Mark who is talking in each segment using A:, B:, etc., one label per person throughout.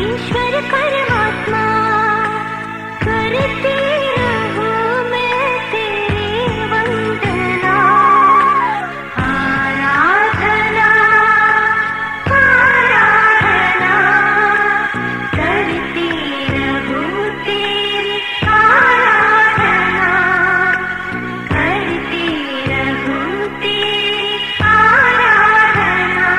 A: ईश्वर परमात्मा करती रहूं मैं तेरी वंदना, आराधना आराधना करती रहूं तेरी आराधना, करती रहूं तेरी आराधना।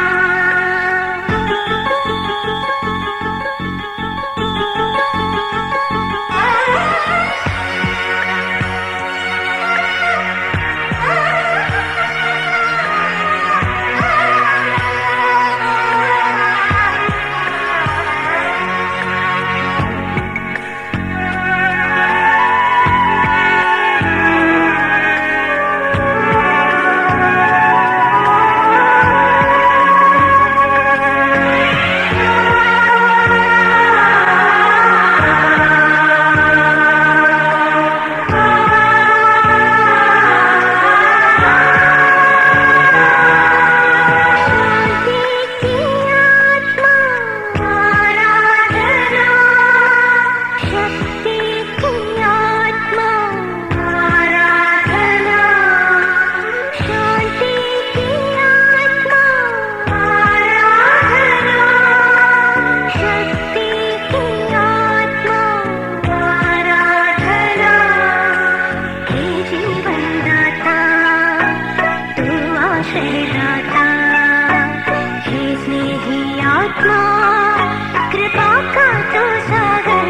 A: कृपा का तो सागर,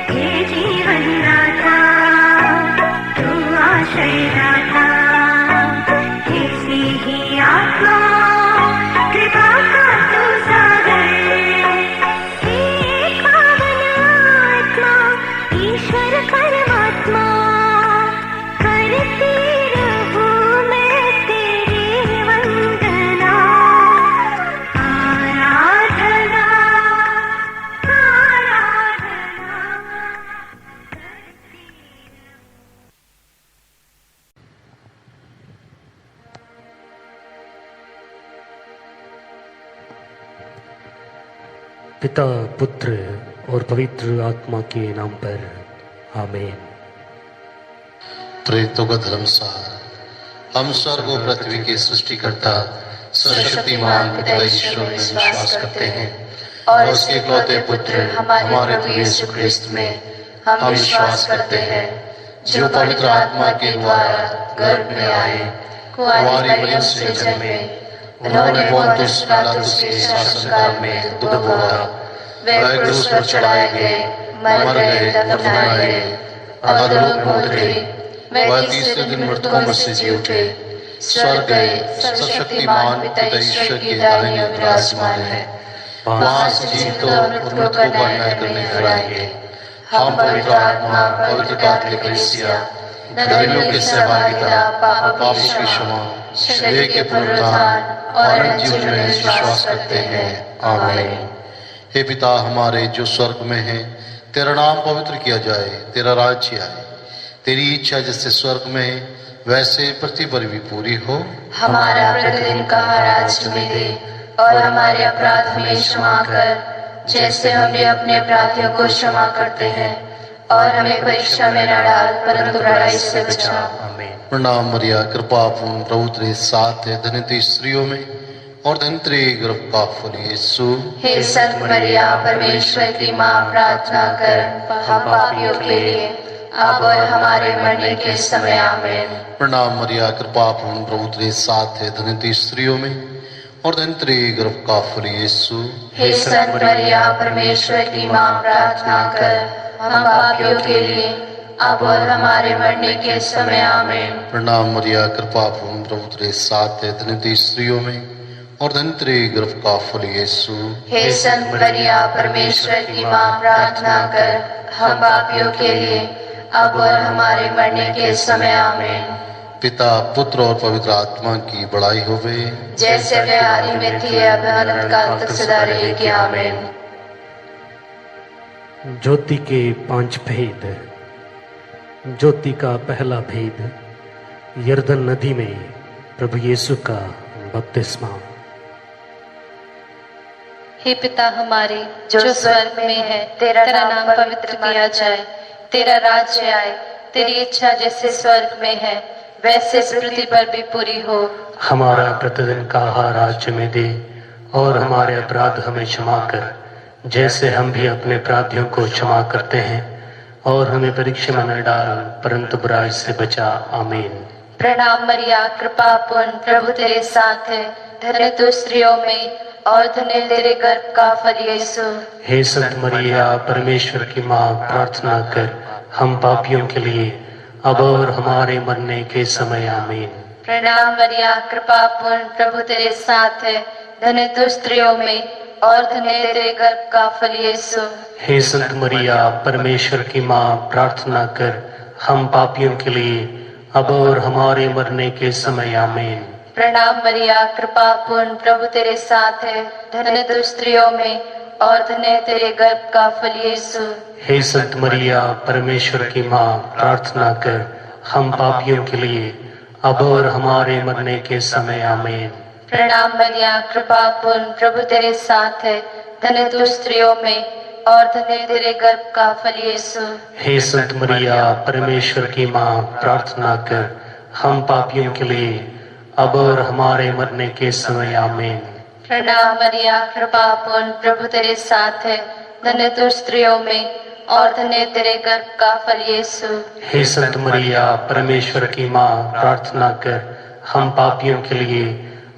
A: हे जीवन दाता तू आश्रय दाता, हे स्नेही आत्मा कृपा का तो सागर, हे पावन आत्मा ईश्वर परमात्मा करती रहूं मैं तेरी वंदना, आराधना आराधना करती।
B: पिता पुत्र और पवित्र आत्मा के नाम पर आमीन।
C: प्रेरितों का धर्मसार। हम स्वर्ग और पृथ्वी के सृष्टिकर्ता सर्वशक्तिमान पिता ईश्वर में विश्वास करते हैं और उसके इकलौते पुत्र हमारे प्रभु यीशु ख्रिस्त में हम विश्वास करते हैं, जो पवित्र आत्मा के द्वारा गर्भ में आए, कुंवारी मरियम से जन्मे, उन्होंने पोंतियुस पिलातुस के शासनकाल में दुख भोगा, वे क्रूस पर चढ़ाए गए, मर गए, दफनाए गए, अधोलोक में उतरे, वह तीसरे दिन मृतकों में से जी उठे, स्वर्ग गए, सर्वशक्तिमान पिता ईश्वर की दाहिनी ओर विराजमान है, वहां से जीवितों और मृतकों का न्याय करने फिर आएंगे। हम पवित्र आत्मा, पवित्र कैथोलिक कलीसिया, धर्मियों की सहभागिता, पापों की क्षमा, शरीर के पुनरुत्थान और अनंत जीवन में विश्वास करते हैं। आमीन। हे पिता हमारे जो स्वर्ग में है, तेरा नाम पवित्र किया जाए, तेरा राज्य आए, तेरी इच्छा जैसे स्वर्ग में है वैसे पृथ्वी पर भी पूरी हो।
D: हमारा प्रतिदिन का आहार हमें दे और हमारे अपराध हमें क्षमा कर, जैसे हम भी अपने अपराधियों को क्षमा करते हैं, और हमें परीक्षा में न डाल परंतु बुराई से बचा।
B: आमीन।
C: प्रणाम मरिया, कृपा पूर्ण प्रभु तेरे साथ है, धन्य तू स्त्रियों में और धन्य तेरे गर्भ का फल यीशु।
D: हे संत मरिया परमेश्वर की माँ, प्रार्थना कर हम पापियों के लिए अब और हमारे मरने के समय। आमीन।
C: प्रणाम मरिया, कृपा पूर्ण प्रभु तेरे साथ है, धन्य तू स्त्रियों में और धन्य तेरे गर्भ का फल यीशु।
D: हे संत मरिया परमेश्वर की माँ, प्रार्थना कर हम पापियों के लिए अब और हमारे मरने के समय। आमीन।
C: प्रणाम मरिया, कृपा पूर्ण प्रभु तेरे साथ है, धन्य तू स्त्रियों में और धन्य तेरे गर्भ का फल यीशु।
D: हे संत मरिया परमेश्वर की माँ, प्रार्थना कर हम पापियों के लिए अब और हमारे मरने के समय। आमीन।
C: पिता पुत्र और पवित्र आत्मा की बड़ाई होवे,
D: जैसे वे आदि में थी अब अनंत काल तक सदा रहेगी। आमीन।
B: ज्योति के 5 भेद। ज्योति का पहला भेद, यरदन नदी में प्रभु यीशु का बपतिस्मा।
D: हे पिता हमारे जो स्वर्ग में है, तेरा नाम पवित्र किया जाए, तेरा राज्य आए, तेरी इच्छा जैसे स्वर्ग में है वैसे इस पृथ्वी पर भी पूरी हो।
B: हमारा प्रतिदिन का आहार आज हमें दे, और हमारे अपराध हमें क्षमा कर, जैसे हम भी अपने अपराधियों को क्षमा करते हैं, और हमें परीक्षा में न डाल, परंतु बुराई से बचा। आमीन।
D: प्रणाम मरिया, कृपा पूर्ण, प्रभु तेरे साथ है, धन्य तू स्त्रियों में और धन्य तेरे गर्भ का फल यीशु।
B: हे संत मरिया, परमेश्वर की माँ, प्रार्थना कर हम पापियों के लिए, अब और हमारे मरने के समय। आमीन।
D: प्रणाम मरिया, कृपा पूर्ण, प्रभु तेरे साथ है, धन्य तू स्त्रियों में और धन्य तेरे गर्भ का फल यीशु।
B: हे संत मरिया, परमेश्वर की माँ, प्रार्थना कर हम पापियों के लिए, अब और हमारे मरने के समय। आमीन।
D: प्रणाम मरिया, कृपा पूर्ण, प्रभु तेरे साथ है, धन्य तू स्त्रियों में और धन्य तेरे गर्भ का फल यीशु।
B: हे संत मरिया, परमेश्वर की माँ, प्रार्थना कर हम पापियों के लिए, अब और हमारे मरने के समय। आमीन।
D: प्रणाम मरिया, कृपा पूर्ण, प्रभु तेरे साथ है, धन्य तू स्त्रियों में और धन्य तेरे गर्भ का फल यीशु।
B: हे संत मरिया, परमेश्वर की माँ, प्रार्थना कर हम पापियों के लिए, अब और हमारे मरने के समय। आमीन।
D: प्रणाम मरिया, कृपा पूर्ण, प्रभु तेरे साथ है, धन्य तू स्त्रियों में और धन्य तेरे गर्भ का फल यीशु।
B: हे संत मरिया, परमेश्वर की माँ, प्रार्थना कर हम पापियों के लिए,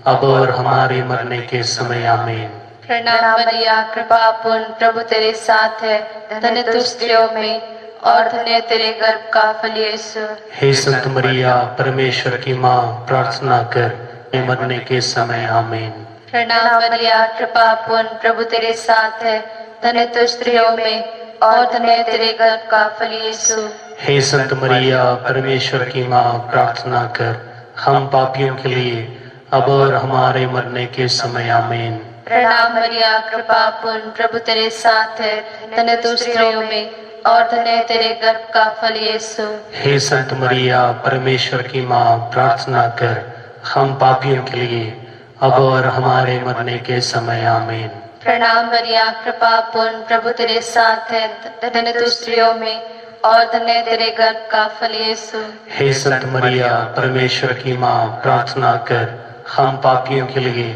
B: अब और हमारे मरने के समय। आमीन।
D: प्रणाम मरिया, कृपा पूर्ण, प्रभु तेरे साथ है, धन्य तू स्त्रियों में और धन्य तेरे गर्भ का फल यीशु।
B: हे संत मरिया, परमेश्वर की माँ, प्रार्थना कर मरने के समय। आमीन।
D: प्रणाम मरिया, कृपा पूर्ण, प्रभु तेरे साथ है, धन्य तू स्त्रियों में और धन्य तेरे गर्भ का फल यीशु।
B: हे संत मरिया, परमेश्वर की माँ, प्रार्थना कर हम पापियों के लिए, अब और हमारे मरने के समय। आमीन।
D: प्रणाम मरिया, कृपा पूर्ण, प्रभु तेरे साथ है, धन्य तू स्त्रियों में और धन्य तेरे गर्भ का फल यीशु।
B: हे संत मरिया, परमेश्वर की माँ, प्रार्थना कर हम पापियों के लिए, अब और हमारे मरने के समय। आमीन।
D: प्रणाम मरिया, कृपा पूर्ण, प्रभु तेरे साथ है, धन्य तू स्त्रियों में और धन्य तेरे गर्भ का फल यीशु।
B: हे संत मरिया, परमेश्वर की माँ, प्रार्थना कर हम पापियों के लिए,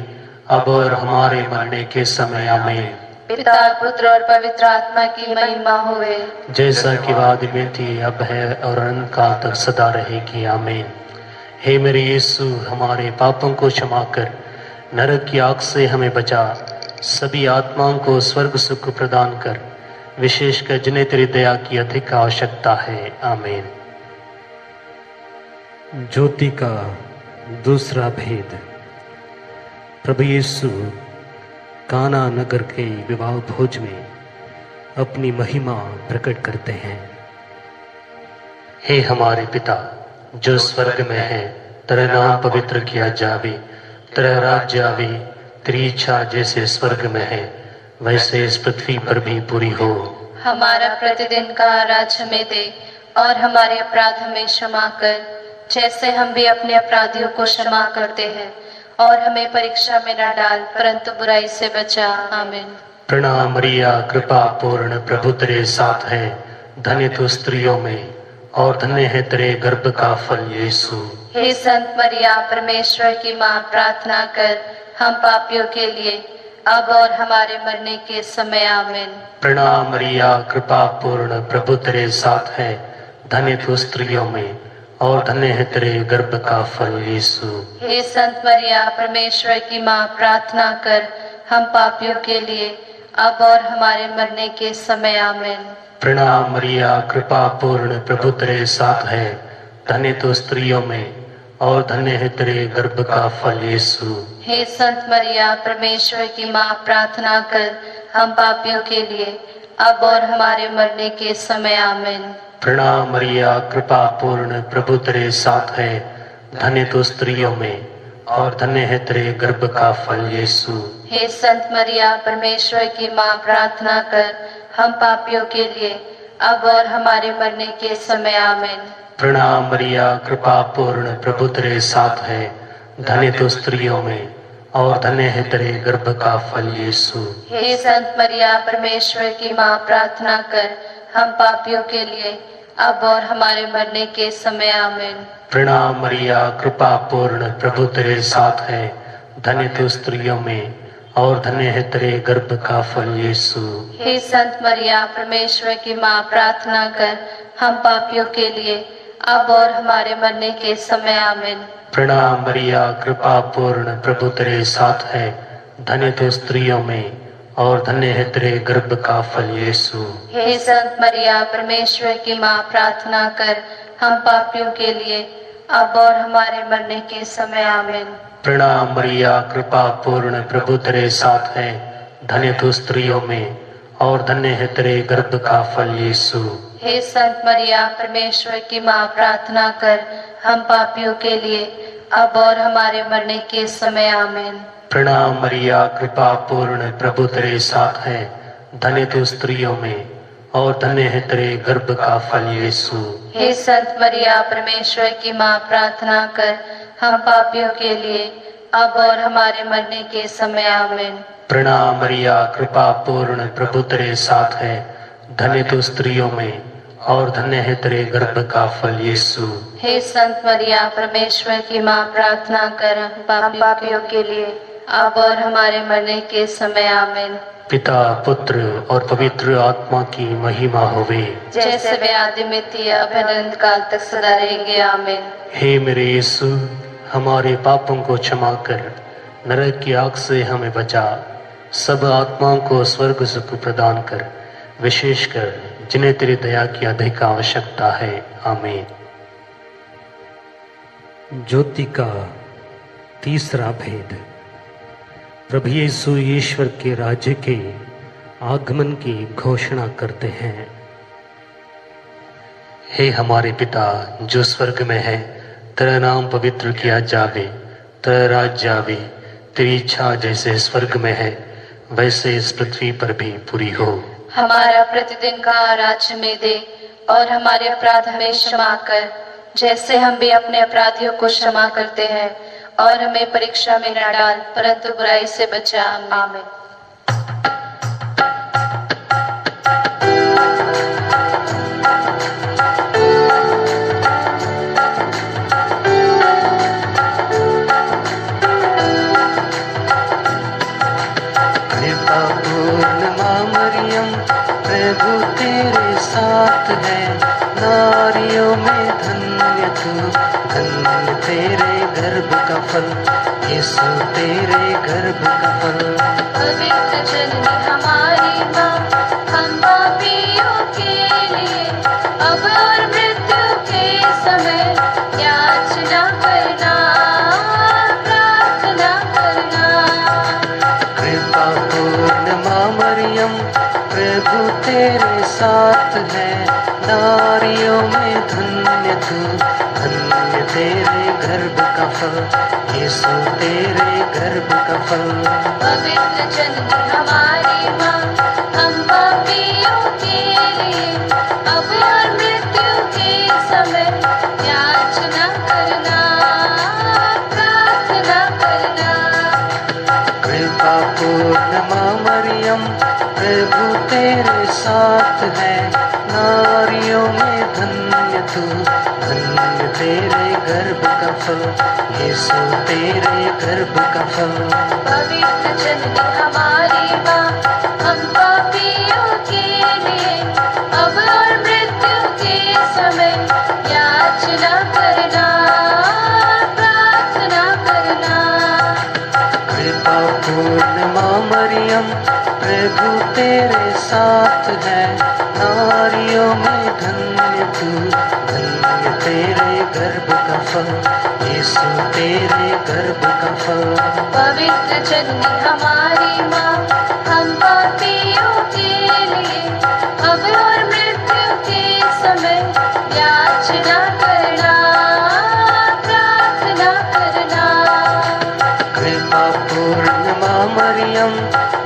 B: अब और हमारे मरने के समय। आमीन।
D: पिता, पुत्र और पवित्र आत्मा की महिमा हुए,
B: जैसा कि वादी में थी, अब है और अनंत काल तक सदा रहेगी। आमीन। हे मेरे यीशु, हमारे पापों को क्षमा कर, नरक की आग से हमें बचा, सभी आत्माओं को स्वर्ग सुख प्रदान कर, विशेषकर जिन्हें तेरी दया की अधिक आवश्यकता है। आमीन। ज्योति का दूसरा भेद। प्रभु यीशु काना नगर के विवाह भोज में अपनी महिमा प्रकट करते हैं। हे हमारे पिता जो स्वर्ग में है, तेरा नाम पवित्र किया जावे, तेरा राज्य आवे, तेरी इच्छा जैसे स्वर्ग में है वैसे इस पृथ्वी पर भी पूरी हो।
D: हमारा प्रतिदिन का आहार हमें दे और हमारे अपराध हमें क्षमा कर, जैसे हम भी अपने अपराधियों को क्षमा करते हैं, और हमें परीक्षा में न डाल, परंतु बुराई से बचा। आमीन।
B: प्रणाम मरिया, कृपा पूर्ण, प्रभु तेरे साथ है, धन्य तू स्त्रियों में और धन्य है तेरे गर्भ का फल यीशु।
D: हे संत मरिया, परमेश्वर की माँ, प्रार्थना कर हम पापियों के लिए, अब और हमारे मरने के समय। आमीन।
B: प्रणाम मरिया, कृपा पूर्ण, प्रभु तेरे साथ है, धन्य तू स्त्रियों में और धन्य है तेरे गर्भ का फल यीशु।
D: हे संत मरिया, परमेश्वर की माँ, प्रार्थना कर हम पापियों के लिए, अब और हमारे मरने के समय। आमीन।
B: प्रणाम मरिया, कृपा पूर्ण, प्रभु तेरे साथ है, धन्य तू स्त्रियों में और धन्य है तेरे गर्भ का फल यीशु।
D: हे संत मरिया, परमेश्वर की माँ, प्रार्थना कर हम पापियों के लिए, अब और हमारे मरने के समय। आमीन।
B: प्रणाम मरिया, कृपा पूर्ण, प्रभु तेरे साथ है, धन्य तू स्त्रियों में और धन्य है तेरे गर्भ का फल यीशु।
D: हे संत मरिया, परमेश्वर की माँ, प्रार्थना कर हम पापियों के लिए, अब और हमारे मरने के समय। आमीन।
B: प्रणाम मरिया, कृपा पूर्ण, प्रभु तेरे साथ है, धन्य तू स्त्रियों में और धन्य है तेरे गर्भ का फल यीशु।
D: हे संत मरिया परमेश्वर की माँ, प्रार्थना कर हम पापियों के लिए अब और हमारे मरने के समय आमीन।
B: प्रणाम मरिया, कृपा पूर्ण, प्रभु तेरे साथ है, धन्य तू स्त्रियों में और धन्य है तेरे गर्भ का फल यीशु।
D: हे संत मरिया परमेश्वर की माँ, प्रार्थना कर हम पापियों के लिए अब और हमारे मरने के समय आमीन।
B: प्रणाम मरिया, कृपा पूर्ण, प्रभु तेरे साथ है, धन्य तू स्त्रियों में और धन्य है तेरे गर्भ का फल यीशु।
D: हे संत मरिया परमेश्वर की माँ, प्रार्थना कर हम पापियों के लिए अब और हमारे मरने के समय आमीन।
B: प्रणाम मरिया, कृपा पूर्ण, प्रभु तेरे साथ है, धन्य तू स्त्रियों में और धन्य है तेरे गर्भ का फल यीशु।
D: हे संत मरिया परमेश्वर की माँ, प्रार्थना कर हम पापियों के लिए अब और हमारे मरने के समय आमीन।
B: प्रणाम मरिया, कृपा पूर्ण, प्रभु तेरे साथ है, धन्य तू स्त्रियों में और धन्य है तेरे गर्भ का फल यीशु।
D: हे संत मरिया परमेश्वर की माँ, प्रार्थना कर हम पापियों के लिए अब और हमारे मरने के समय आमीन।
B: प्रणाम मरिया, कृपा पूर्ण, प्रभु तेरे साथ है, धन्य तू स्त्रियों में और धन्य है तेरे गर्भ का फल यीशु।
D: हे संत मरिया परमेश्वर की माँ, प्रार्थना कर हम पापियों के लिए अब और हमारे मरने के समय आमीन।
B: पिता, पुत्र और पवित्र आत्मा की महिमा होवे,
D: जैसे वे आदि में थी अब अनंत काल तक सदा रहेंगे आमीन।
B: हे मेरे यीशु, हमारे पापों को क्षमा कर, नरक की आग से हमें बचा, सब आत्माओं को स्वर्ग सुख प्रदान कर, विशेषकर जिन्हें तेरी दया की अधिक आवश्यकता है। आमीन। ज्योति का तीसरा भेद। प्रभु यीशु ईश्वर के राज्य के आगमन की घोषणा करते हैं। हे हमारे पिता जो स्वर्ग में है, तेरा नाम पवित्र किया जावे, तेरा राज्य आवे, तेरी इच्छा जैसे स्वर्ग में है वैसे इस पृथ्वी पर भी पूरी हो।
D: हमारा प्रतिदिन का आहार हमें दे और हमारे अपराध हमें क्षमा कर, जैसे हम भी अपने अपराधियों को क्षमा करते हैं, और हमें परीक्षा में न डाल परंतु बुराई से बचा। आमीन।
B: कृपा पूर्ण माँ मरियम, प्रभु तेरे साथ है, नारियों में धन्य तू, धन्य तेरे गर्भ का फल यीशु, तेरे गर्भ का फल।
D: पवित्र जननी हमारी माँ, हम पापियों के लिए अब और मृत्यु के समय याचना करना, प्रार्थना करना।
B: कृपा पूर्ण माँ मरियम, प्रभु तेरे साथ है, नारियों में धन्य तू, धन्य तेरे गर्भ का फल यीशु, तेरे गर्भ का फल।
D: पवित्र जननी हमारी माँ, हम पापियों के लिए अब और मृत्यु के समय याचना करना, प्रार्थना करना।
B: कृपा पूर्ण माँ मरियम, प्रभु तेरे साथ है, नारियों में धन्य तू, धन्य तेरे गर्भ का फल यीशु, तेरे गर्भ का फल।
D: पवित्र जननी हमारी माँ, हम पापियों के लिए अब और मृत्यु के समय याचना करना, प्रार्थना करना।
B: कृपा पूर्ण माँ मरियम, प्रभु तेरे साथ है, नारियों में धन्य तू, धन्य तेरे गर्भ का फल यीशु, तेरे गर्भ का फल।
D: पवित्र जननी हमारी माँ, हम पापियों के लिए अब और मृत्यु के समय याचना करना, प्रार्थना करना।
B: कृपा पूर्ण माँ मरियम,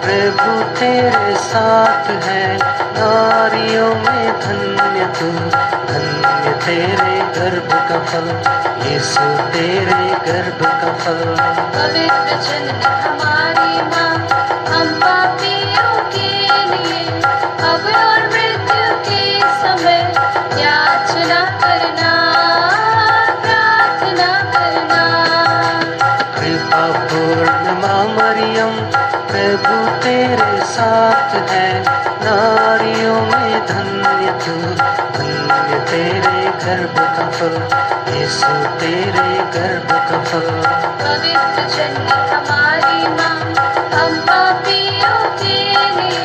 B: प्रभु तेरे साथ है, नारियों में धन्य तू, धन्य तेरे गर्भ का फल, यीशु तेरे गर्भ का फल।
D: पवित्र जननी हमारी माँ, हम पापियों के लिए अब और मृत्यु के समय याचना करना, प्रार्थना करना।
B: कृपा पूर्ण माँ मरियम, प्रभु तेरे साथ है, नारियों में धन्य तू, धन्य तेरे गर्भ का फल, यीशु तेरे गर्भ का फल।
D: पवित्र जननी हमारी माँ, हम पापियों के लिए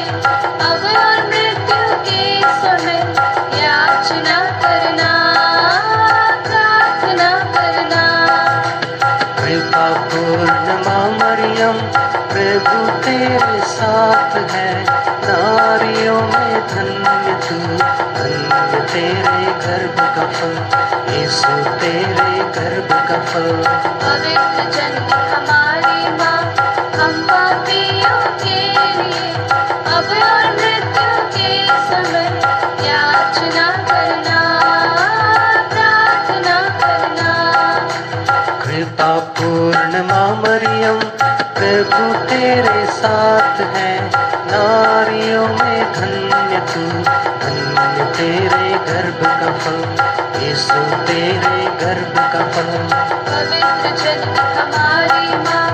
D: अब और मृत्यु के समय याचना करना, प्रार्थना करना।
B: कृपा पूर्ण माँ मरियम, प्रभु तेरे साथ है, नारियों में धन्य तू, धन्य तेरे गर्भ का फल, यीशु तेरे गर्भ का फल।
D: पवित्र जननी हमारी माँ, हम पापियों के लिए अब और मृत्यु के समय याचना करना, प्रार्थना करना।
B: कृपा पूर्ण माँ मरियम, प्रभु तेरे साथ है, नारियों में धन्य तू, धन्य तेरे गर्भ का फल, यीशु तेरे गर्भ का फल।
D: पवित्र जननी हमारी माँ,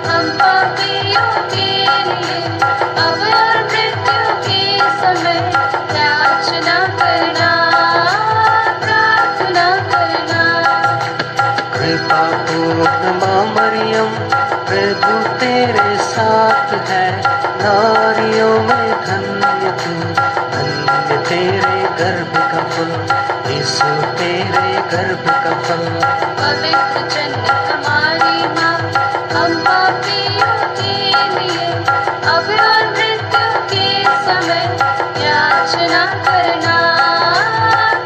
D: हम पापियों के लिए अब और मृत्यु के समय याचना करना, प्रार्थना करना।
B: कृपा पूर्ण माँ मरियम, प्रभु तेरे साथ है, नारियों में धन्य तू, धन्य तेरे गर्भ का फल, यीशु तेरे गर्भ का फल।
D: पवित्र जननी हमारी माँ, हम पापियों के लिए अब और मृत्यु के समय याचना करना,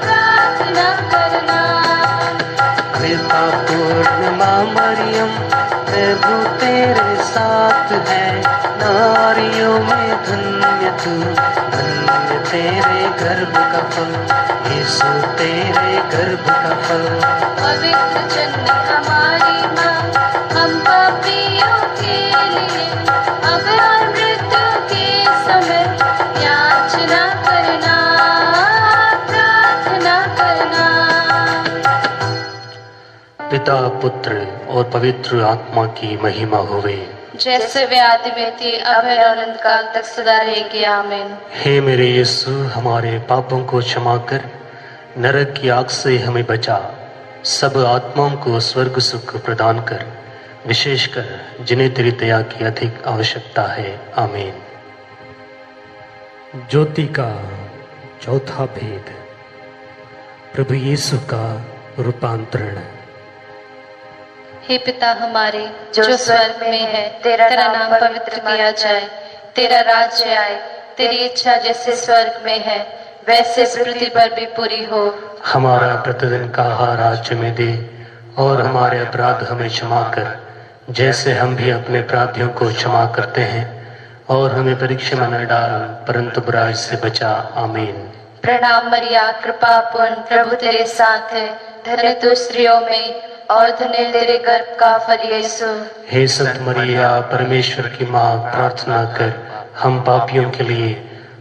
D: प्रार्थना करना।
B: कृपा पूर्ण माँ मरियम, प्रभु तेरे साथ है, नारियों में धन्य तू, धन्य तेरे गर्भ का फल, यीशु तेरे गर्भ का फल।
D: पवित्र जननी हमारी माँ, हम पापियों के लिए अब और मृत्यु के समय याचना करना, प्रार्थना करना।
B: पिता, पुत्र और पवित्र आत्मा की महिमा होवे,
D: जैसे वे आदि में थी, अब है और अनंत काल तक सदा रहेगी। आमीन।
B: हे मेरे यीशु, हमारे पापों को क्षमा कर, नरक की आग से हमें बचा, सब आत्माओं को स्वर्ग सुख प्रदान कर, विशेषकर जिन्हें तेरी दया की अधिक आवश्यकता है। आमीन। ज्योति का चौथा भेद, प्रभु यीशु का रूपांतरण।
D: हे पिता हमारे जो स्वर्ग में है, तेरा नाम पवित्र किया जाए, तेरा राज्य आए, तेरी इच्छा जैसे स्वर्ग में है वैसे इस पृथ्वी पर भी पूरी हो।
B: हमारा प्रतिदिन का आहार आज हमें दे, और हमारे अपराध हमें क्षमा कर, जैसे हम भी अपने अपराधियों को क्षमा करते हैं, और हमें परीक्षा में न डाल, परंतु बुराई से बचा। आमीन।
D: प्रणाम मरिया, कृपा पूर्ण, प्रभु तेरे साथ है, धन्य तू स्त्रियों में और धन्य तेरे गर्भ का फल यीशु।
B: हे संत मरिया, परमेश्वर की माँ, प्रार्थना कर हम पापियों के लिए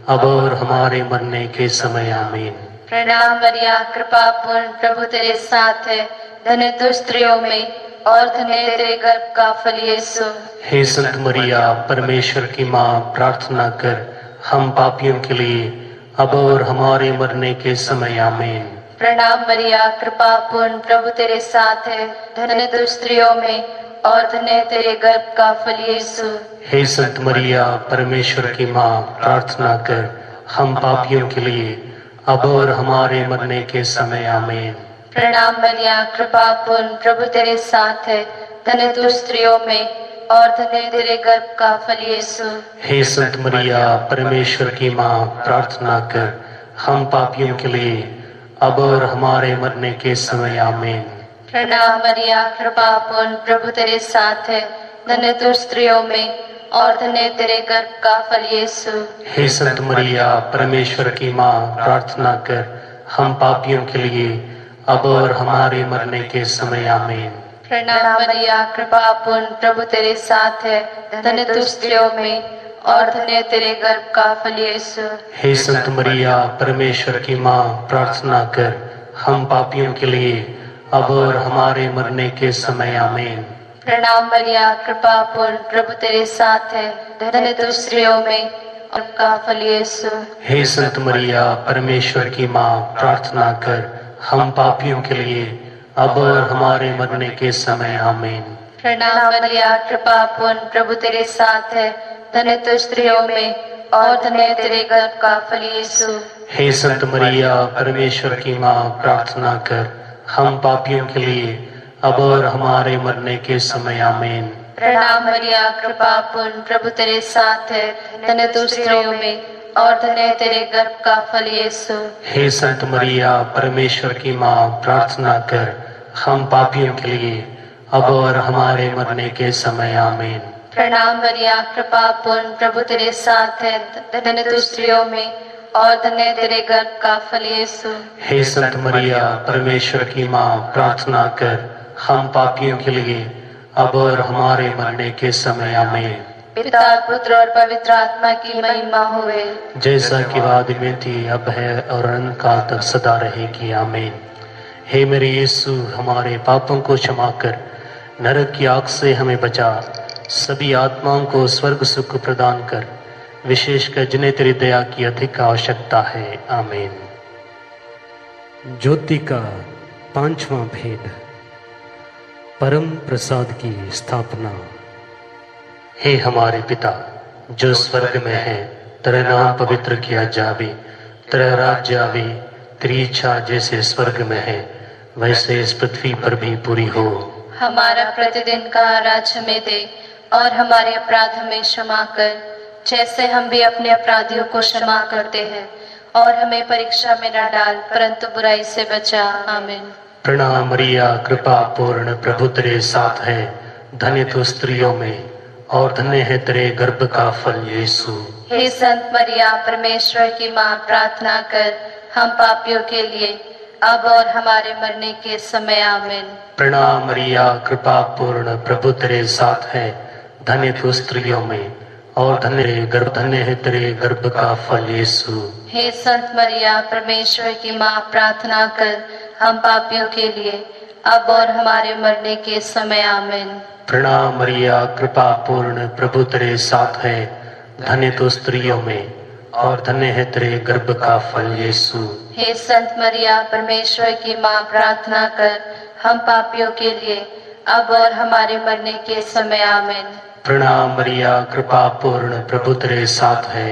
B: अब और हमारे मरने के समय। आमीन।
D: प्रणाम मरिया, कृपा पूर्ण, प्रभु तेरे साथ है, धन्य तू स्त्रियों में और धन्य तेरे गर्भ का फल यीशु।
B: हे संत मरिया, परमेश्वर की माँ, प्रार्थना कर हम पापियों के लिए अब और हमारे मरने के समय। आमीन।
D: प्रणाम मरिया, कृपा पूर्ण, प्रभु तेरे साथ है, धन्य तू स्त्रियों में और धन्य तेरे गर्भ का फल यीशु।
B: हे संत मरिया, परमेश्वर की माँ, प्रार्थना कर हम पापियों के लिए अब और हमारे मरने के समय। आमीन।
D: प्रणाम मरिया, कृपा पूर्ण, प्रभु तेरे साथ है, धन्य तू स्त्रियों में और धन्य तेरे गर्भ का फल यीशु।
B: हे संत मरिया, परमेश्वर की माँ, प्रार्थना कर हम पापियों के लिए अब और हमारे मरने के समय। आमीन।
D: प्रणाम मरिया, कृपा पूर्ण, प्रभु तेरे साथ है, धन्य तू स्त्रियों में और धन्य तेरे गर्भ का फल यीशु।
B: हे संत मरिया, परमेश्वर की माँ, प्रार्थना कर हम पापियों के लिए अब और हमारे मरने के समय आमीन।
D: प्रणाम मरिया, कृपा पूर्ण, प्रभु तेरे साथ है, धन्य तू स्त्रियों में और धन्य तेरे गर्भ का फल यीशु।
B: हे संत मरिया, परमेश्वर की माँ, प्रार्थना कर हम पापियों के लिए अब और हमारे मरने के समय आमीन।
D: प्रणाम मरिया, कृपा पूर्ण, प्रभु तेरे साथ है, धन्य तू स्त्रियों में और का फल यीशु।
B: हे संत मरिया, परमेश्वर की माँ, प्रार्थना कर हम पापियों के लिए अब और हमारे मरने के समय आमीन।
D: प्रणाम मरिया, कृपा पूर्ण, प्रभु तेरे साथ है, धन्य तू स्त्रियों में और धन्य तेरे गर्भ का फल यीशु।
B: हे संत मरिया, परमेश्वर की माँ, प्रार्थना कर हम पापियों के लिए अब और हमारे मरने के समय आमीन।
D: प्रणाम मरिया, कृपा पूर्ण, प्रभु तेरे साथ है, धन्य तू स्त्रियों में और धन्य तेरे गर्भ का फल यीशु।
B: हे संत मरिया, परमेश्वर की माँ, प्रार्थना कर हम पापियों के लिए अब और हमारे मरने के समय आमीन।
D: प्रणाम मरिया, कृपा पूर्ण, प्रभु तेरे साथ है, धन्य तू स्त्रियों में और धन्य तेरे गर्भ का फल यीशु।
B: हे संत मरिया, परमेश्वर की माँ, प्रार्थना कर हम पापियों के लिए अब और हमारे मरने के समय आमीन।
D: पिता, पुत्र और पवित्र आत्मा की महिमा होवे,
B: जैसा कि वादी में थी, अब है और अनंत काल तक सदा रहेगी आमीन। हे मेरे यीशु, हमारे पापों को क्षमा कर नरक की आग से हमें बचा, सभी आत्माओं को स्वर्ग सुख प्रदान कर, विशेषकर जिन्हें तेरी दया की अधिक आवश्यकता है आमीन। ज्योति का पांचवा भेद, परम प्रसाद की स्थापना। हे हमारे पिता जो स्वर्ग में है, तेरा नाम पवित्र किया जावे, तेरा राज्य आवे, तेरी इच्छा जैसे स्वर्ग में है वैसे इस पृथ्वी पर भी पूरी हो।
D: हमारा प्रतिदिन का आहार हमें दे और हमारे अपराध हमें क्षमा कर, जैसे हम भी अपने अपराधियों को क्षमा करते हैं, और हमें परीक्षा में न डाल परंतु बुराई से बचा। आमीन।
B: प्रणाम मरिया, कृपा पूर्ण, प्रभु तेरे साथ है, धन्य तू स्त्रियों में और धन्य है तेरे गर्भ का फल यीशु।
D: हे संत मरिया, परमेश्वर की माँ, प्रार्थना कर हम पापियों के लिए अब और हमारे मरने के समय। आमीन।
B: प्रणाम मरिया, कृपा पूर्ण, प्रभु तेरे साथ है, धन्य तू स्त्रियों में और धन्य है तेरे गर्भ का फल यीशु।
D: हे संत मरिया, परमेश्वर की माँ, प्रार्थना कर हम पापियों के लिए अब और हमारे मरने के समय। आमीन।
B: प्रणाम मरिया, कृपा पूर्ण, प्रभु तेरे साथ है, धन्य तू स्त्रियों में और धन्य है तेरे गर्भ का फल यीशु।
D: हे संत मरिया, परमेश्वर की माँ, प्रार्थना कर हम पापियों के लिए अब और हमारे मरने के समय। आमीन।
B: प्रणाम मरिया, कृपा पूर्ण, प्रभु तेरे साथ है,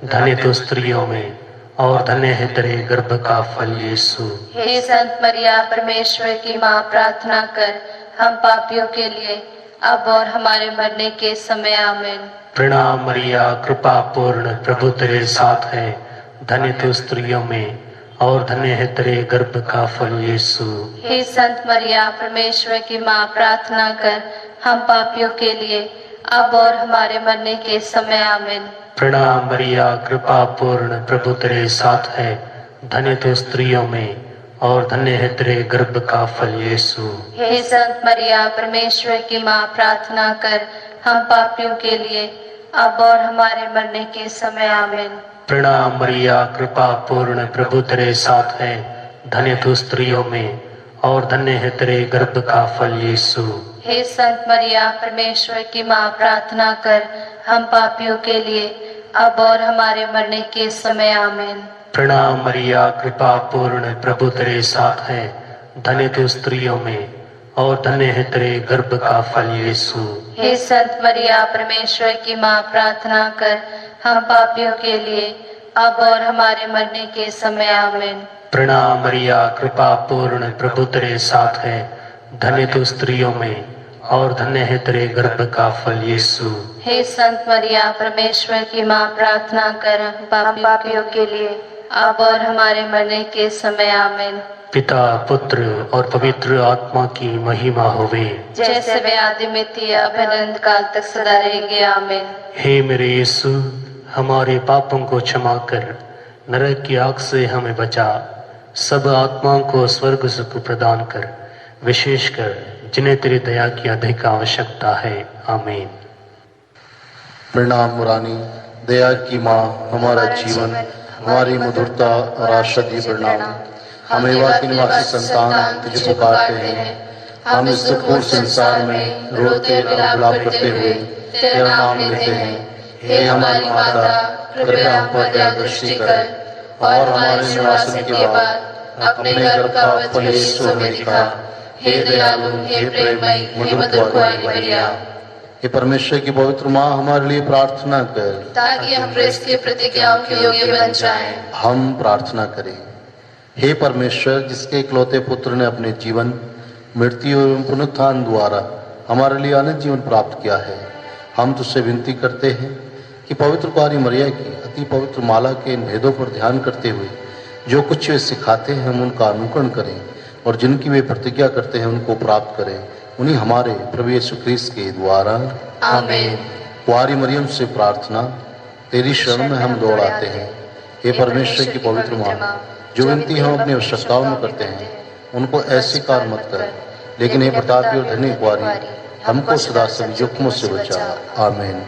B: धन्य तू स्त्रियों में और धन्य है तेरे गर्भ का फल यीशु।
D: हे संत मरिया, परमेश्वर की माँ, प्रार्थना कर हम पापियों के लिए अब और हमारे मरने के समय। आमीन।
B: प्रणाम मरिया, कृपा पूर्ण, प्रभु तेरे साथ है, धन्य तू स्त्रियों में और धन्य है तेरे गर्भ का फल यीशु।
D: हे संत मरिया, परमेश्वर की माँ, प्रार्थना कर हम पापियों के लिए अब और हमारे मरने के समय। आमीन।
B: प्रणाम मरिया, कृपा पूर्ण, प्रभु तेरे साथ है, धन्य तू स्त्रियों में और धन्य है तेरे गर्भ का फल यीशु।
D: हे संत मरिया, परमेश्वर की माँ, प्रार्थना कर हम पापियों के लिए अब और हमारे मरने के समय। आमीन।
B: प्रणाम मरिया, कृपा पूर्ण, प्रभु तेरे साथ है, धन्य तू स्त्रियों में और धन्य है तेरे गर्भ का फल यीशु।
D: हे संत मरिया, परमेश्वर की माँ, प्रार्थना कर हम पापियों के लिए अब और हमारे मरने के समय। आमीन।
B: प्रणाम मरिया, कृपा पूर्ण, प्रभु तेरे साथ है, धन्य तू स्त्रियों में और धन्य है तेरे गर्भ का फल यीशु।
D: हे संत मरिया, परमेश्वर की माँ, प्रार्थना कर हम पापियों के लिए अब और हमारे मरने के समय। आमीन।
B: प्रणाम मरिया, कृपा पूर्ण, प्रभु तेरे साथ है, धन्य तू स्त्रियों में और धन्य है तेरे गर्भ का फल यीशु।
D: हे संत मरिया, परमेश्वर की माँ, प्रार्थना कर हम पापियों के लिए अब और हमारे मरने के समय। आमीन।
B: पिता, पुत्र और पवित्र आत्मा की महिमा होवे,
D: जैसे वे आदि में थी अब अनंत काल तक सदा रहेंगे। आमीन।
B: हे मेरे यीशु, हमारे पापों को क्षमा कर नरक की आग से हमें बचा, सब आत्माओं को स्वर्ग सुख प्रदान कर, विशेषकर जिन्हें तेरी दया की अधिक आवश्यकता है। आमीन।
C: प्रणाम रानी, दया की माँ, हमारा जीवन, हमारी मधुरता और आशा दी प्रणाम। हम एवा की निवासी संतान तुझे पुकारते हैं। हम इस दुखपूर्ण संसार में रोते और विलाप करते हुए तेरा नाम लेते हैं। हे हमारी माता, कृपया हम पर दया दृष्टि कर और हमारे निवासन के बाद अपने घर का फल यीशु में दिखा। हे दयालु, हे प्रेममयी, हे मधुर मरिया। हे परमेश्वर की पवित्र माँ, हमारे लिए प्रार्थना कर
D: ताकि हम क्रिस्त की प्रतिज्ञाओं के योग्य बन जाएं।
C: हम प्रार्थना करें। हे परमेश्वर, जिसके इकलौते पुत्र ने अपने जीवन, मृत्यु एवं पुनरुत्थान द्वारा हमारे लिए अनंत जीवन प्राप्त किया है, हम तुझसे विनती करते हैं कि पवित्र कुंवारी मरिया की अति पवित्र माला के इन भेदों पर ध्यान करते हुए जो कुछ वे सिखाते हैं हम उनका अनुकरण करें और जिनकी वे प्रतिज्ञा करते हैं उनको प्राप्त करें। उन्हीं हमारे प्रभु यीशु ख्रीस्त के द्वारा।
D: आमीन।
C: कुंवारी मरियम से प्रार्थना, तेरी शरण में हम दौड़ आते हैं। हे परमेश्वर की पवित्र माँ, जो विनती हम अपनी आवश्यकताओं में करते हैं उनको ऐसी कार मत कर, लेकिन हे प्रतापी और धनी कुंवारी, हमको सदा सभी जोखमों से बचा। आमीन।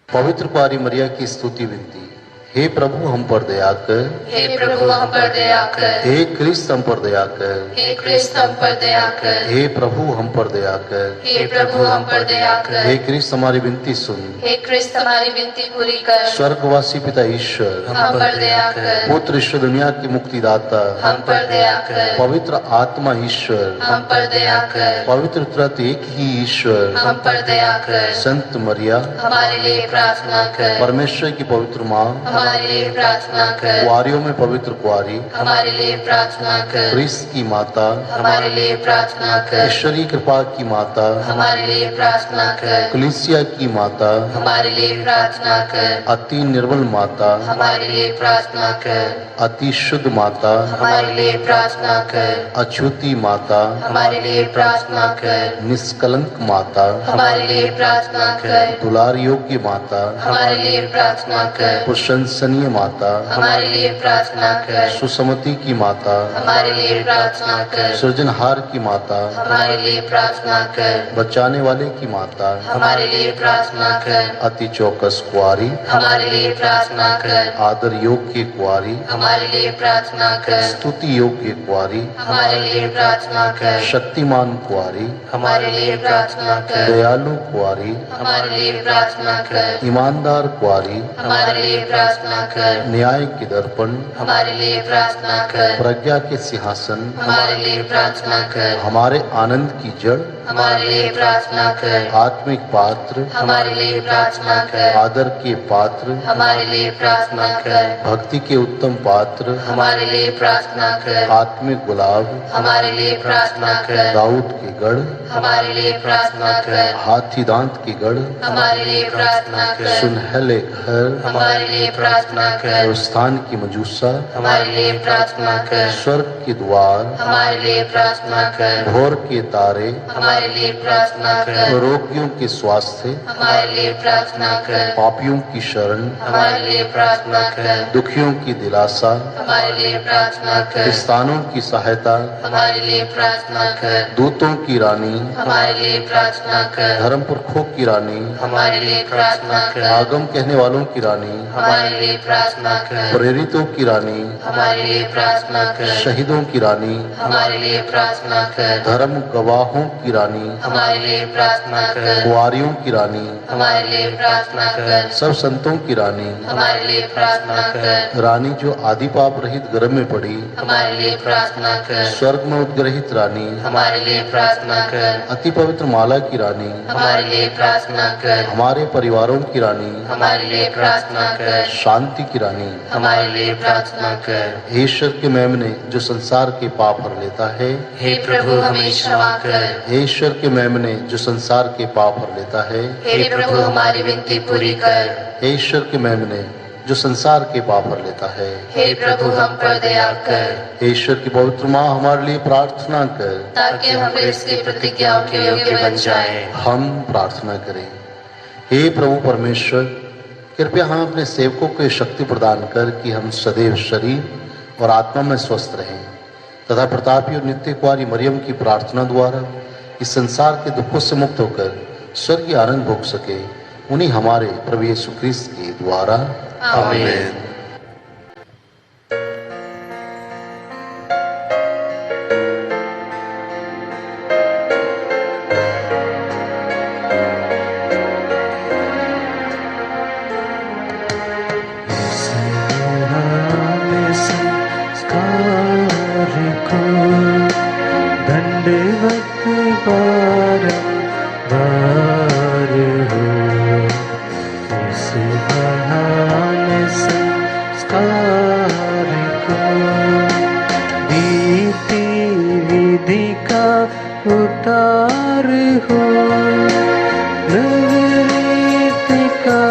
C: पवित्र कुंवारी मरिया की स्तुति विनती। हे प्रभु हम पर दया कर,
D: हे प्रभु हम पर दया कर,
C: हे क्रिस्त हम पर दया कर,
D: हे क्रिस्त हम पर दया कर,
C: हे प्रभु हम पर दया कर,
D: हे प्रभु हम पर दया कर,
C: हे क्रिस्त हमारी विनती सुन।
D: हे क्रिस्त हमारी विनती पूरी कर,
C: स्वर्गवासी पिता ईश्वर,
D: हम पर दया कर,
C: पुत्र ईश्वर दुनिया की मुक्तिदाता,
D: हम पर दया कर,
C: पवित्र आत्मा ईश्वर,
D: हम पर दया कर,
C: पवित्र त्रत एक ही ईश्वर,
D: हम पर दया कर,
C: संत मरिया,
D: हमारे लिए प्रार्थना कर,
C: परमेश्वर की पवित्र माँ,
D: हमारे लिए प्रार्थना कर,
C: कुंवारियों में पवित्र कुंवारी,
D: हमारे लिए प्रार्थना कर,
C: क्रिस्त की माता,
D: हमारे लिए प्रार्थना कर,
C: ईश्वरी कृपा की माता,
D: हमारे लिए प्रार्थना कर,
C: कलीसिया की माता,
D: हमारे लिए प्रार्थना कर,
C: अति निर्मल माता,
D: हमारे लिए प्रार्थना कर,
C: अति शुद्ध माता,
D: हमारे लिए प्रार्थना कर,
C: अछूती माता,
D: हमारे लिए प्रार्थना कर,
C: निष्कलंक माता,
D: हमारे लिए प्रार्थना कर,
C: दुलार योग्य माता,
D: हमारे लिए प्रार्थना कर,
C: प्रशंसनीय माता,
D: हमारे लिए प्रार्थना कर,
C: सुसमति की माता,
D: हमारे लिए प्रार्थना कर,
C: सृजनहार की माता,
D: हमारे लिए प्रार्थना कर,
C: बचाने वाले की माता,
D: हमारे लिए प्रार्थना कर,
C: अति चौकस कुंवारी,
D: हमारे लिए प्रार्थना कर,
C: आदर योग्य कुंवारी,
D: हमारे लिए प्रार्थना कर,
C: स्तुति योग्य कुंवारी,
D: हमारे लिए प्रार्थना कर,
C: शक्तिमान कुंवारी,
D: हमारे लिए प्रार्थना कर,
C: दयालु कुंवारी,
D: हमारे लिए प्रार्थना कर,
C: ईमानदार कुंवारी,
D: हमारे लिए प्रार्थना कर,
C: न्याय के दर्पण,
D: हमारे लिए प्रार्थना कर,
C: प्रज्ञा के सिंहासन,
D: हमारे लिए प्रार्थना कर,
C: हमारे आनंद की जड़,
D: हमारे लिए प्रार्थना कर,
C: आत्मिक पात्र,
D: हमारे लिए प्रार्थना कर,
C: आदर के पात्र,
D: हमारे लिए प्रार्थना कर,
C: भक्ति के उत्तम पात्र,
D: हमारे लिए प्रार्थना कर,
C: आत्मिक गुलाब,
D: हमारे लिए प्रार्थना कर,
C: दाऊद के गढ़,
D: हमारे लिए प्रार्थना कर,
C: हाथी दांत के गढ़,
D: हमारे लिए प्रार्थना कर,
C: सुनहले घर,
D: हमारे लिए प्रार्थना कर,
C: स्थान की मजूसा,
D: हमारे लिए प्रार्थना कर,
C: स्वर्ग के द्वार,
D: हमारे लिए प्रार्थना कर,
C: भोर के तारे,
D: हमारे लिए प्रार्थना कर,
C: रोगियों के स्वास्थ्य,
D: हमारे लिए प्रार्थना कर,
C: पापियों की शरण,
D: हमारे लिए प्रार्थना कर,
C: दुखियों की दिलासा,
D: हमारे लिए प्रार्थना कर,
C: स्थानों की सहायता,
D: हमारे लिए प्रार्थना कर,
C: दूतों की रानी,
D: हमारे लिए प्रार्थना कर,
C: धर्म पुरखों की रानी,
D: हमारे लिए प्रार्थना कर,
C: आगम कहने वालों की रानी,
D: हमारे लिए प्रार्थना कर,
C: प्रेरितों की रानी,
D: हमारे लिए प्रार्थना कर,
C: शहीदों की रानी,
D: हमारे लिए प्रार्थना कर,
C: धर्म गवाहों की रानी,
D: हमारे लिए प्रार्थना कर,
C: कुंवारियों की रानी,
D: हमारे लिए प्रार्थना कर,
C: सब संतों की रानी,
D: हमारे लिए प्रार्थना कर,
C: रानी जो आदि पाप रहित गर्भ में पड़ी,
D: हमारे लिए प्रार्थना कर,
C: स्वर्ग में उद्ग्रहित रानी,
D: हमारे लिए प्रार्थना कर,
C: अति पवित्र माला की रानी,
D: हमारे लिए प्रार्थना कर,
C: हमारे परिवारों की रानी,
D: हमारे लिए प्रार्थना कर,
C: शांति की रानी,
D: हमारे लिए प्रार्थना कर,
C: ईश्वर के मेमने जो संसार के पाप हर लेता है,
D: हे प्रभु हमें क्षमा कर,
C: ईश्वर के मेमने जो संसार के पाप हर लेता है,
D: हे प्रभु हमारी विनती पूरी कर,
C: ईश्वर के मेमने जो संसार के पाप हर लेता है,
D: हे प्रभु हम पर दया कर,
C: ईश्वर की पवित्र माँ हमारे लिए प्रार्थना कर।
D: ताकि हम इसकी प्रतिज्ञाओं के योग्य बन जाएं।
C: हम प्रार्थना करें। हे प्रभु परमेश्वर, कृपया हम अपने सेवकों को ये शक्ति प्रदान कर कि हम सदैव शरीर और आत्मा में स्वस्थ रहें तथा प्रतापी और नित्य कुमारी मरियम की प्रार्थना द्वारा इस संसार के दुखों से मुक्त होकर स्वर्गीय आनंद भोग सके। उन्हीं हमारे प्रभु यीशु क्रिस्त के द्वारा आमीन।
B: उतार हो नवरीत का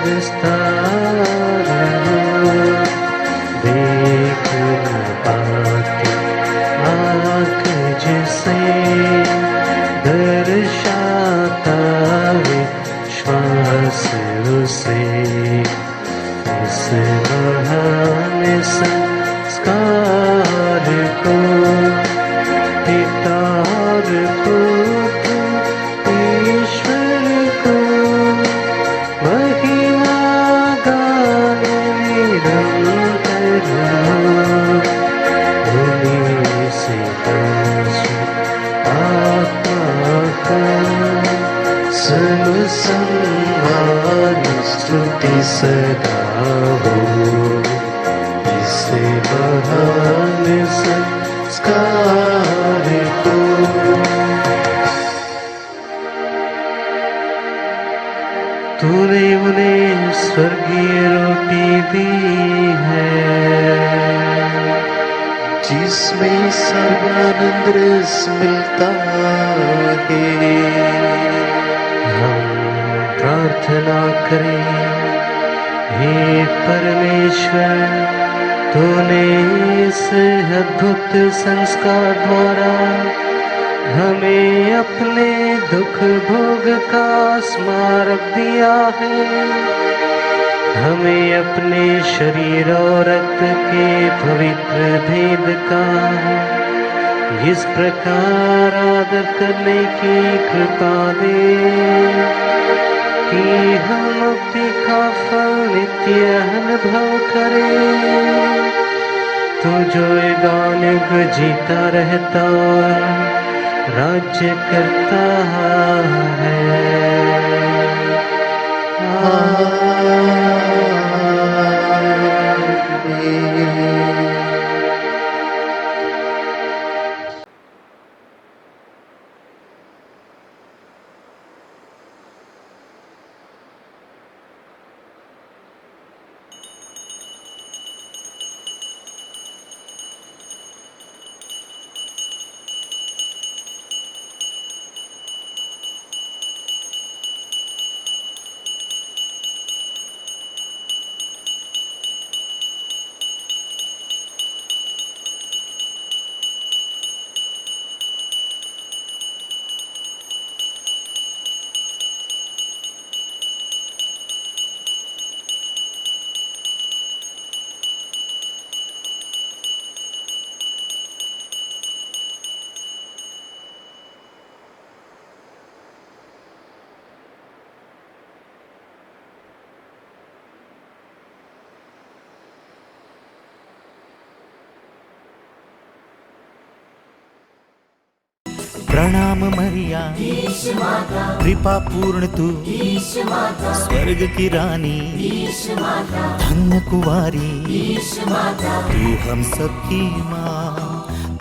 B: विस्तार हो, देख न पाती आँख जिसे दर्शाता विश्वास उसे, इस महान संस्कार को पिता और पुत्र ईश्वर को महिमा गाने निरंतर, उन्हीं से आत्मा का सम्मान स्तुति सदा हो, इसे महान संस्कार को। तूने उन्हें स्वर्गीय रोटी दी है जिसमें सर्वानंद रस मिलता है। हम प्रार्थना करें, हे परमेश्वर, तूने इस अद्भुत संस्कार द्वारा हमें अपने दुख भोग का स्मारक दिया है। हमें अपने शरीर और रक्त के पवित्र भेद का इस प्रकार आदर करने की कृपा दे कि हम मुक्ति का फल नित्य अनुभव करें। तू जो युगानुग जीता रहता और राज्य करता है।
E: प्रणाम मरिया, कृपा पूर्ण तू, स्वर्ग की रानी, धन्य कुंवारी, तू हम सबकी माँ,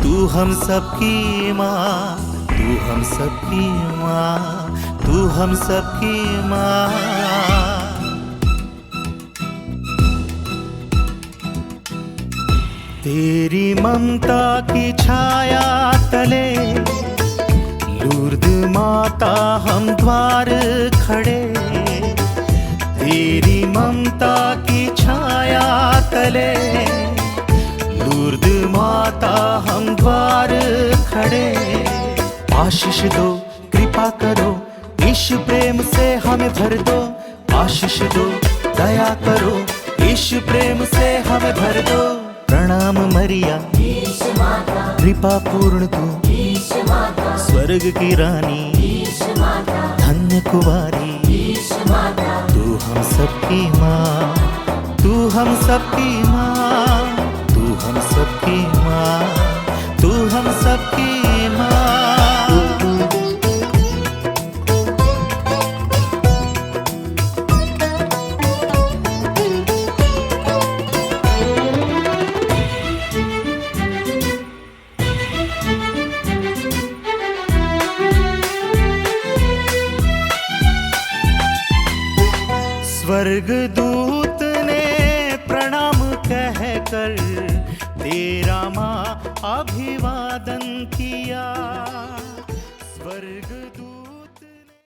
E: तू हम सबकी माँ, तू हम सबकी माँ, तू हम सबकी माँ। तेरी ममता की छाया तले लूर्द माता हम द्वार खड़े, तेरी ममता की छाया तले लूर्द माता हम द्वार खड़े। आशीष दो, कृपा करो, ईश प्रेम से हमें भर दो। आशीष दो, दया करो, ईश प्रेम से हमें भर दो। प्रणाम मरिया, कृपा पूर्ण तू, स्वर्ग की रानी, धन्य कुवारी, तू हम सबकी माँ, तू हम सबकी माँ, तू हम सबकी माँ, तू हम सबकी माँ। स्वर्गदूत ने प्रणाम कहकर तेरा माँ अभिवादन किया।